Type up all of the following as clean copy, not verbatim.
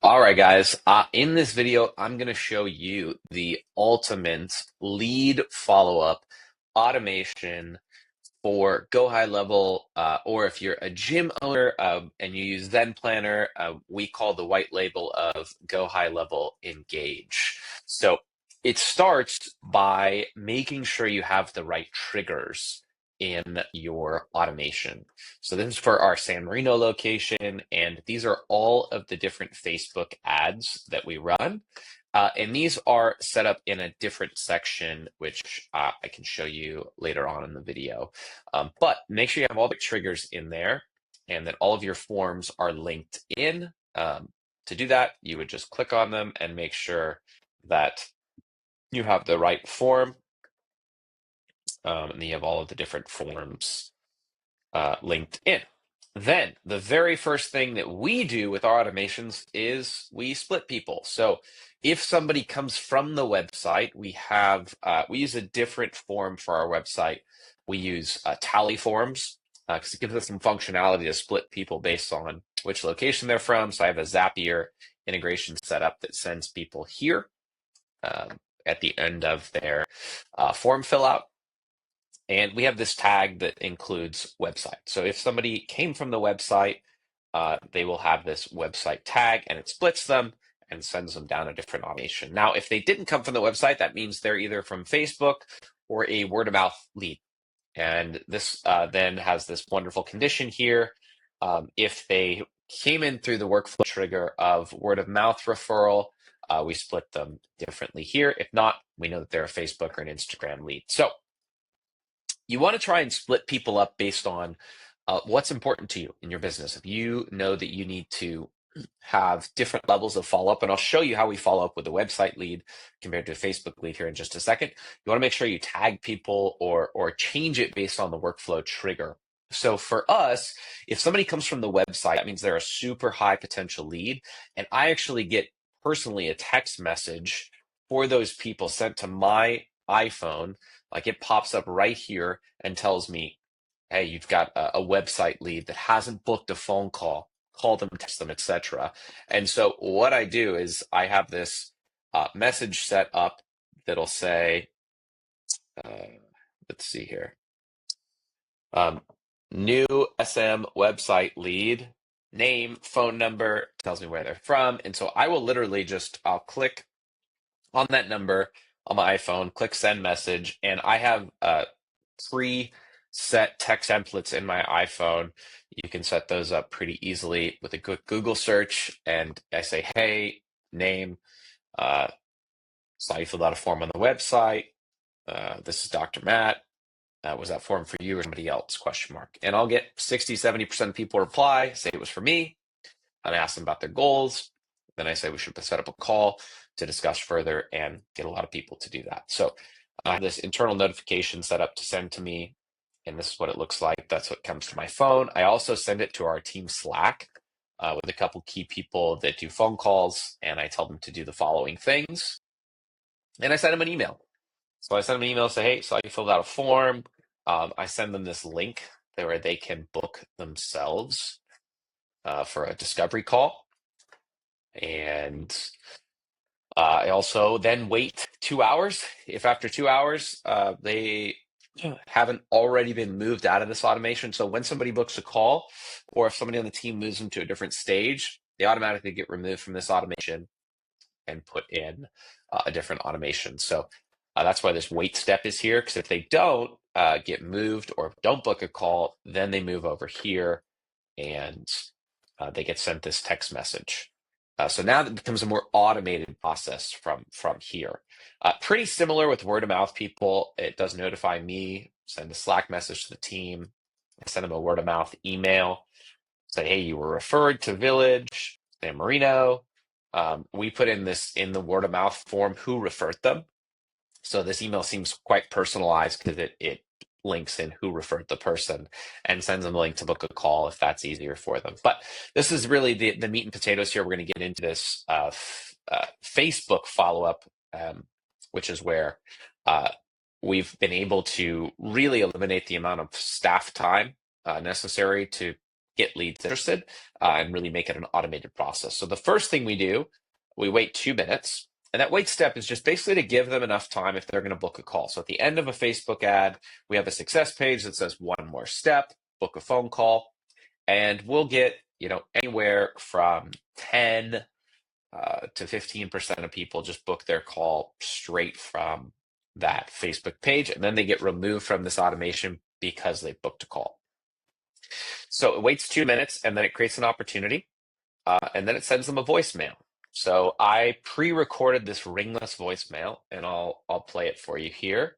All right, guys. In this video, I'm going to show you the ultimate lead follow-up automation for Go High Level, or if you're a gym owner and you use Zen Planner, we call the white label of Go High Level Engage. So it starts by making sure you have the right triggers in your automation. So this is for our San Marino location, and these are all of the different Facebook ads that we run. And these are set up in a different section, which I can show you later on in the video. But make sure you have all the triggers in there and that all of your forms are linked in. To do that, you would just click on them and make sure that you have the right form. And you have all of the different forms linked in. Then the very first thing that we do with our automations is we split people. So if somebody comes from the website, we use a different form for our website. We use tally forms because it gives us some functionality to split people based on which location they're from. So I have a Zapier integration set up that sends people here at the end of their form fill out. And we have this tag that includes website. So if somebody came from the website, they will have this website tag and it splits them and sends them down a different automation. Now, if they didn't come from the website, that means they're either from Facebook or a word of mouth lead. And this then has this wonderful condition here. If they came in through the workflow trigger of word of mouth referral, we split them differently here. If not, we know that they're a Facebook or an Instagram lead. So you want to try and split people up based on what's important to you in your business. If you know that you need to have different levels of follow-up, and I'll show you how we follow up with a website lead compared to a Facebook lead here in just a second. You want to make sure you tag people or change it based on the workflow trigger. So for us, if somebody comes from the website, that means they're a super high potential lead. And I actually get personally a text message for those people sent to my iPhone. Like it pops up right here and tells me, hey, you've got a website lead that hasn't booked a phone call. Call them, text them, etc. And so what I do is I have this message set up that'll say, uh, let's see here, um, new SM website lead, name, phone number, tells me where they're from. And so I will literally I'll click on that number on my iPhone, click send message, and I have pre-set text templates in my iPhone. You can set those up pretty easily with a quick Google search, and I say, hey, name, saw you filled out a form on the website. This is Dr. Matt. Was that form for you or somebody else? Question mark. And I'll get 60-70% of people reply, say it was for me. And I ask them about their goals. Then I say we should set up a call to discuss further and get a lot of people to do that. So I have this internal notification set up to send to me, and this is what it looks like. That's what comes to my phone. I also send it to our team Slack with a couple key people that do phone calls, and I tell them to do the following things. And I send them an email. So I send them an email, say, hey, saw you filled out a form. I send them this link where they can book themselves for a discovery call. And I also then wait 2 hours. If after 2 hours they haven't already been moved out of this automation, so when somebody books a call or if somebody on the team moves them to a different stage, they automatically get removed from this automation and put in a different automation. So that's why this wait step is here, because if they don't get moved or don't book a call, then they move over here and they get sent this text message. So now it becomes a more automated process from here. Pretty similar with word of mouth people. It does notify me, send a Slack message to the team, I send them a word of mouth email, say, hey, you were referred to Village, San Marino. We put in the word of mouth form who referred them. So this email seems quite personalized because it links in who referred the person and sends them a link to book a call if that's easier for them. But this is really the meat and potatoes here. We're going to get into this Facebook follow-up, which is where we've been able to really eliminate the amount of staff time necessary to get leads interested and really make it an automated process. So the first thing we do, we wait 2 minutes. And that wait step is just basically to give them enough time if they're going to book a call. So at the end of a Facebook ad, we have a success page that says one more step, book a phone call, and we'll get, anywhere from 10 to 15% of people just book their call straight from that Facebook page, and then they get removed from this automation because they booked a call. So it waits 2 minutes, and then it creates an opportunity, and then it sends them a voicemail. So I pre-recorded this ringless voicemail, and I'll play it for you here.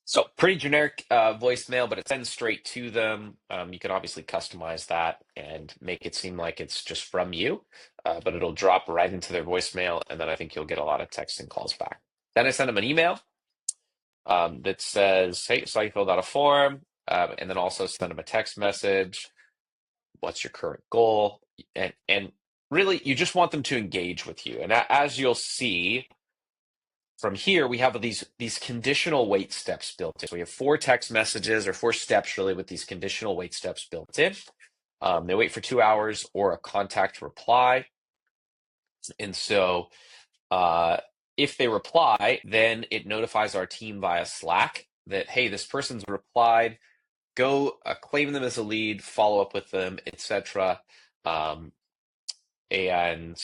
So pretty generic voicemail, but it sends straight to them. You can obviously customize that and make it seem like it's just from you, but it'll drop right into their voicemail, and then I think you'll get a lot of text and calls back. Then I send them an email that says, "Hey, saw you filled out a form," and then also send them a text message. What's your current goal? And really, you just want them to engage with you. And as you'll see, from here, we have these conditional wait steps built in. So we have 4 text messages or 4 steps really with these conditional wait steps built in. They wait for 2 hours or a contact reply. And so if they reply, then it notifies our team via Slack that, hey, this person's replied. Go claim them as a lead, follow up with them, etc. And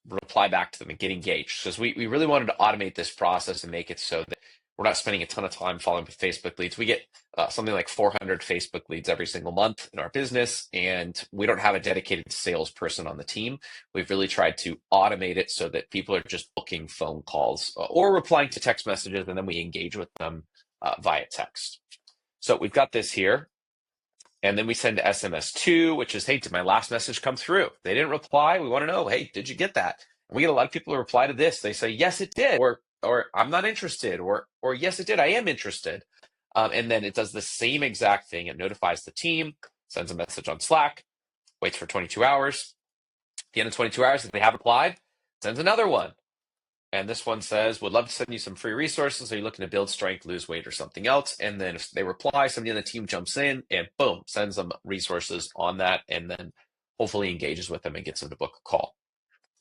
reply back to them and get engaged. Because we really wanted to automate this process and make it so that we're not spending a ton of time following up with Facebook leads. We get something like 400 Facebook leads every single month in our business, and we don't have a dedicated salesperson on the team. We've really tried to automate it so that people are just booking phone calls or replying to text messages, and then we engage with them via text. So we've got this here. And then we send SMS2, which is, hey, did my last message come through? They didn't reply. We want to know, hey, did you get that? And we get a lot of people who reply to this. They say, yes, it did, or I'm not interested, or yes, it did, I am interested. And then it does the same exact thing. It notifies the team, sends a message on Slack, waits for 22 hours. At the end of 22 hours, if they have replied, sends another one. And this one says, would love to send you some free resources. Are you looking to build strength, lose weight, or something else? And then if they reply, somebody on the team jumps in and boom, sends them resources on that, and then hopefully engages with them and gets them to book a call.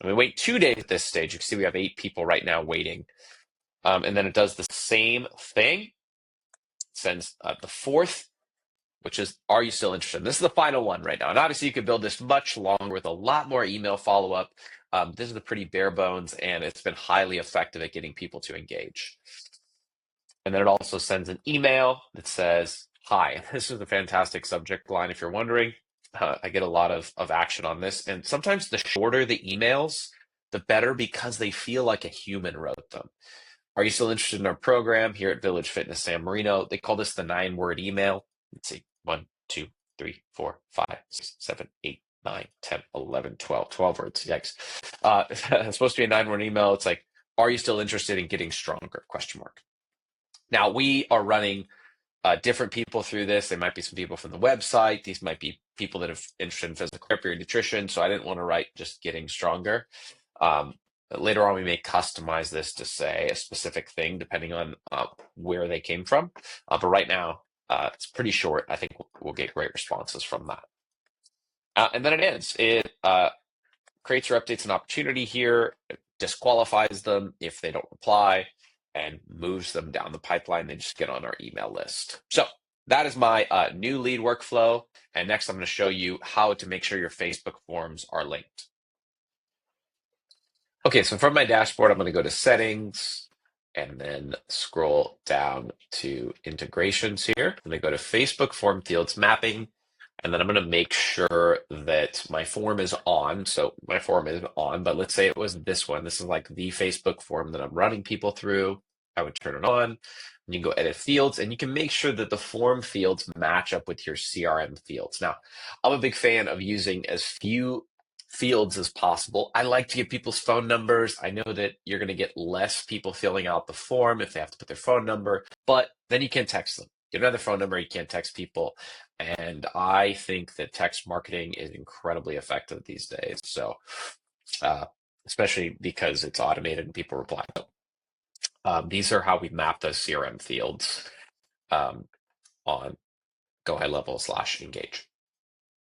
And we wait 2 days at this stage. You can see we have 8 people right now waiting. And then it does the same thing. It sends the 4th, which is, are you still interested? This is the final one right now. And obviously you could build this much longer with a lot more email follow-up. This is the pretty bare bones, and it's been highly effective at getting people to engage. And then it also sends an email that says, hi, this is a fantastic subject line if you're wondering. I get a lot of action on this. And sometimes the shorter the emails, the better, because they feel like a human wrote them. Are you still interested in our program here at Village Fitness San Marino? They call this the 9-word email. Let's see, 1, 2, 3, 4, 5, 6, 7, 8, 9, 10, 11, 12, 12 words. Yikes. It's supposed to be a 9-word email. It's like, are you still interested in getting stronger? Question mark. Now, we are running different people through this. There might be some people from the website. These might be people that are interested in physical therapy or nutrition. So I didn't want to write just getting stronger. Later on, we may customize this to say a specific thing depending on where they came from. But right now, it's pretty short. I think we'll get great responses from that. And then it ends. It creates or updates an opportunity here, disqualifies them if they don't reply, and moves them down the pipeline. They just get on our email list. So that is my new lead workflow. And next, I'm going to show you how to make sure your Facebook forms are linked. Okay, so from my dashboard, I'm going to go to settings and then scroll down to integrations here. I'm going to go to Facebook form fields mapping, and then I'm going to make sure that my form is on. So my form is on, but let's say it was this one. This is like the Facebook form that I'm running people through. I would turn it on. You can go edit fields, and you can make sure that the form fields match up with your CRM fields. Now, I'm a big fan of using as few fields as possible. I like to give people's phone numbers. I know that you're going to get less people filling out the form if they have to put their phone number, but then you can text them. Get another phone number, you can't text people. And I think that text marketing is incredibly effective these days. So, uh, especially because it's automated and people reply. These are how we map those CRM fields um, on Go High Level / Engage.